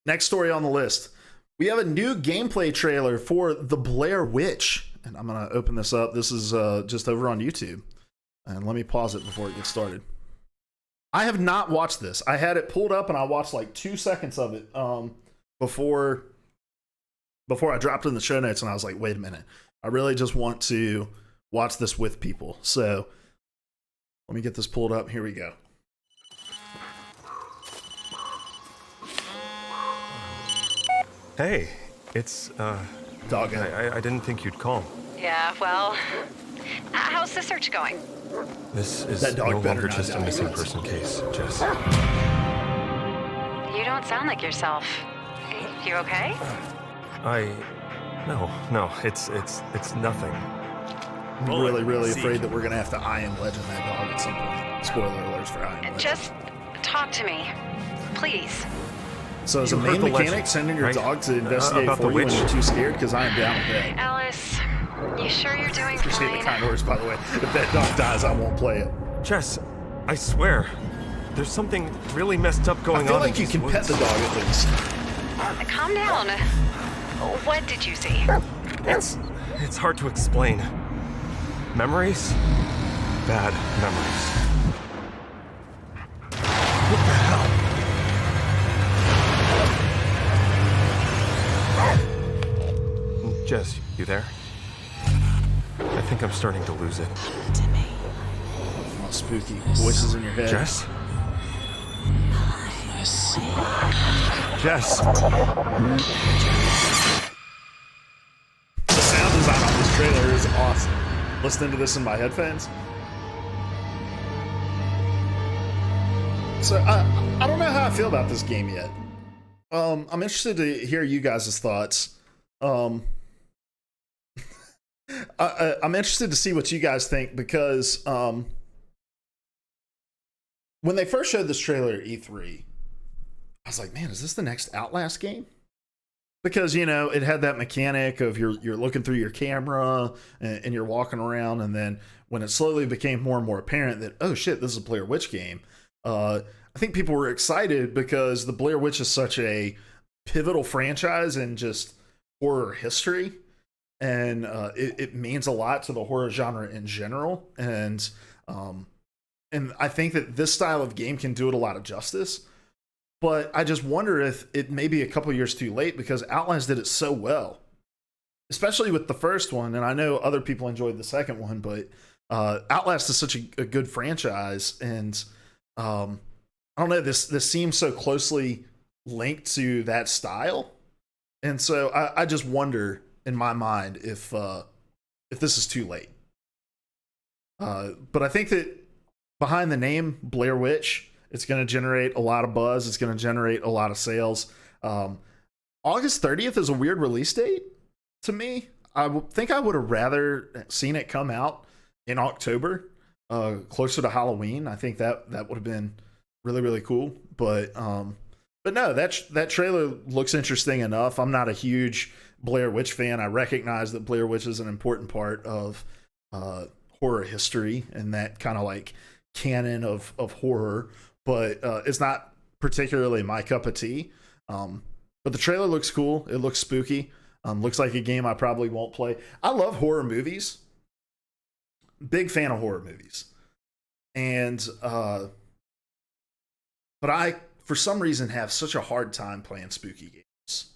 Next story on the list. We have a new gameplay trailer for the Blair Witch. And I'm going to open this up. This is just over on YouTube. And let me pause it before it gets started. I have not watched this. I had it pulled up and I watched like 2 seconds of it before I dropped it in the show notes. And I was like, wait a minute. I really just want to watch this with people. So let me get this pulled up. Here we go. Hey, it's, Doggo. I didn't think you'd call. Yeah, well, how's the search going? This is That dog no better longer not just a die. missing person case, Jess. You don't sound like yourself. You okay? No, it's nothing. I'm really afraid that we're going to have to I Am Legend that dog at some point. Spoiler alerts for I Am Legend. Just talk to me, please. So as a You main heard the mechanic, legend, sending your right? dog to investigate About for the you when witch? you're too scared? Because I am down with that. Alice, you sure you're doing Appreciate the fine? kind words, by the way. If that dog dies, I won't play it. Jess, I swear, there's something really messed up going I feel on. like you can pet the dog at least. Calm down. What did you see? It's hard to explain. Memories? Bad memories. What the hell? Jess, you there? I think I'm starting to lose it. Oh, spooky voices in your head. Jess? Jess! The sound design on this trailer is awesome. Listening to this in my headphones. So I don't know how I feel about this game yet. I'm interested to hear you guys' thoughts. I'm interested to see what you guys think because when they first showed this trailer at E3, I was like, man, is this the next Outlast game? Because, you know, it had that mechanic of you're looking through your camera and you're walking around. And then when it slowly became more and more apparent that, oh shit, this is a Blair Witch game. I think people were excited because the Blair Witch is such a pivotal franchise in just horror history. And it means a lot to the horror genre in general. And I think that this style of game can do it a lot of justice. But I just wonder if it may be a couple years too late because Outlast did it so well, especially with the first one. And I know other people enjoyed the second one, but Outlast is such a good franchise. And I don't know, this seems so closely linked to that style. And so I just wonder in my mind if this is too late. But I think that behind the name Blair Witch, it's going to generate a lot of buzz. It's going to generate a lot of sales. August 30th is a weird release date to me. Think I would have rather seen it come out in October, closer to Halloween. I think that would have been really cool. But no, that trailer looks interesting enough. I'm not a huge Blair Witch fan. I recognize that Blair Witch is an important part of horror history and that kind of like canon of horror. But it's not particularly my cup of tea. But the trailer looks cool. It looks spooky. Looks like a game I probably won't play. I love horror movies. Big fan of horror movies. And but I, for some reason, have such a hard time playing spooky games.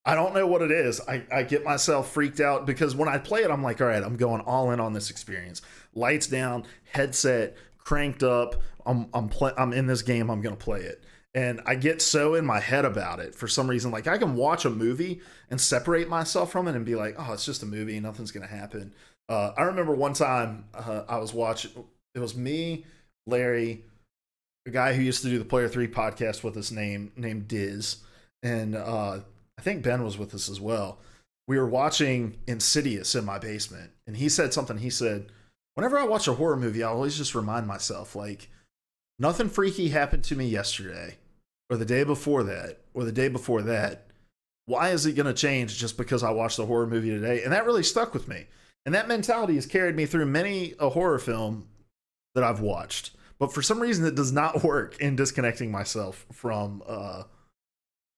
I don't know what it is. I get myself freaked out because when I play it, I'm like, all right, I'm going all in on this experience. Lights down, headset cranked up. I'm in this game. I'm going to play it. And I get so in my head about it for some reason. Like I can watch a movie and separate myself from it and be like, oh, it's just a movie. Nothing's going to happen. I remember one time I was watching, it was me, Larry, a guy who used to do the Player 3 podcast with us named Diz. And I think Ben was with us as well. We were watching Insidious in my basement. And he said something. He said, whenever I watch a horror movie, I always just remind myself, like, nothing freaky happened to me yesterday or the day before that or the day before that. Why is it going to change just because I watched a horror movie today? And that really stuck with me. And that mentality has carried me through many a horror film that I've watched. But for some reason, it does not work in disconnecting myself from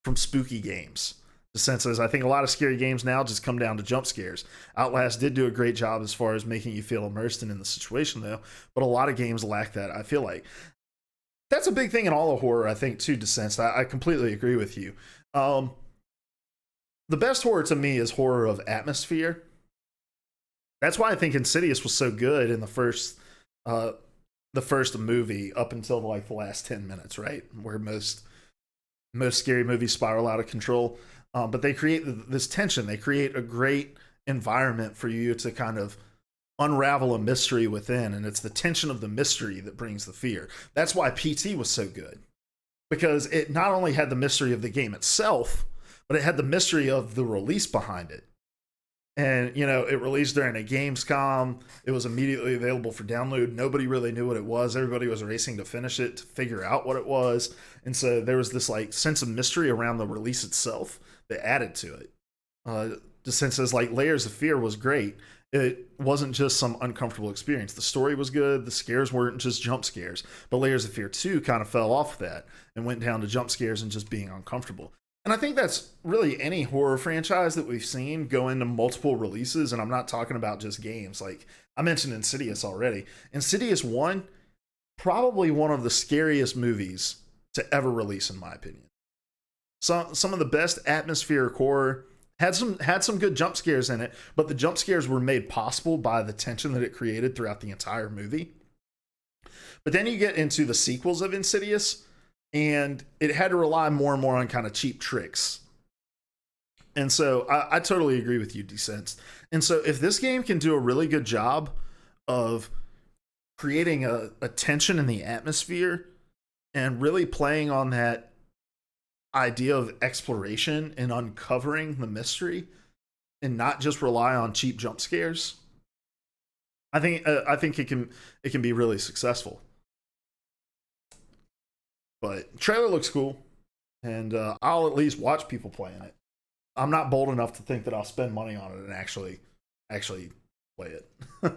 from spooky games. The sense is, I think a lot of scary games now just come down to jump scares. Outlast did do a great job as far as making you feel immersed in the situation, though, but a lot of games lack that, I feel like. That's a big thing in all of horror, I think, too, Descent. I completely agree with you. The best horror to me is horror of atmosphere. That's why I think Insidious was so good in the first movie up until like the last 10 minutes, right? Where most scary movies spiral out of control. But they create this tension. They create a great environment for you to kind of unravel a mystery within, and it's the tension of the mystery that brings the fear. That's why PT was so good, because it not only had the mystery of the game itself, but it had the mystery of the release behind it. And, you know, it released during a Gamescom. It was immediately available for download. Nobody really knew what it was. Everybody was racing to finish it, to figure out what it was. And so there was this like sense of mystery around the release itself that added to it. The sense as like Layers of Fear was great. It wasn't just some uncomfortable experience. The story was good. The scares weren't just jump scares. But Layers of Fear 2 kind of fell off that and went down to jump scares and just being uncomfortable. And I think that's really any horror franchise that we've seen go into multiple releases. And I'm not talking about just games. Like I mentioned Insidious already. Insidious 1, probably one of the scariest movies to ever release, in my opinion. Some of the best atmospheric horror. Had some good jump scares in it, but the jump scares were made possible by the tension that it created throughout the entire movie. But then you get into the sequels of Insidious, and it had to rely more and more on kind of cheap tricks. And so I totally agree with you, Descent. And so if this game can do a really good job of creating a tension in the atmosphere and really playing on that idea of exploration and uncovering the mystery and not just rely on cheap jump scares, I think it can be really successful. But trailer looks cool, and I'll at least watch people playing it. I'm not bold enough to think that I'll spend money on it and actually play it.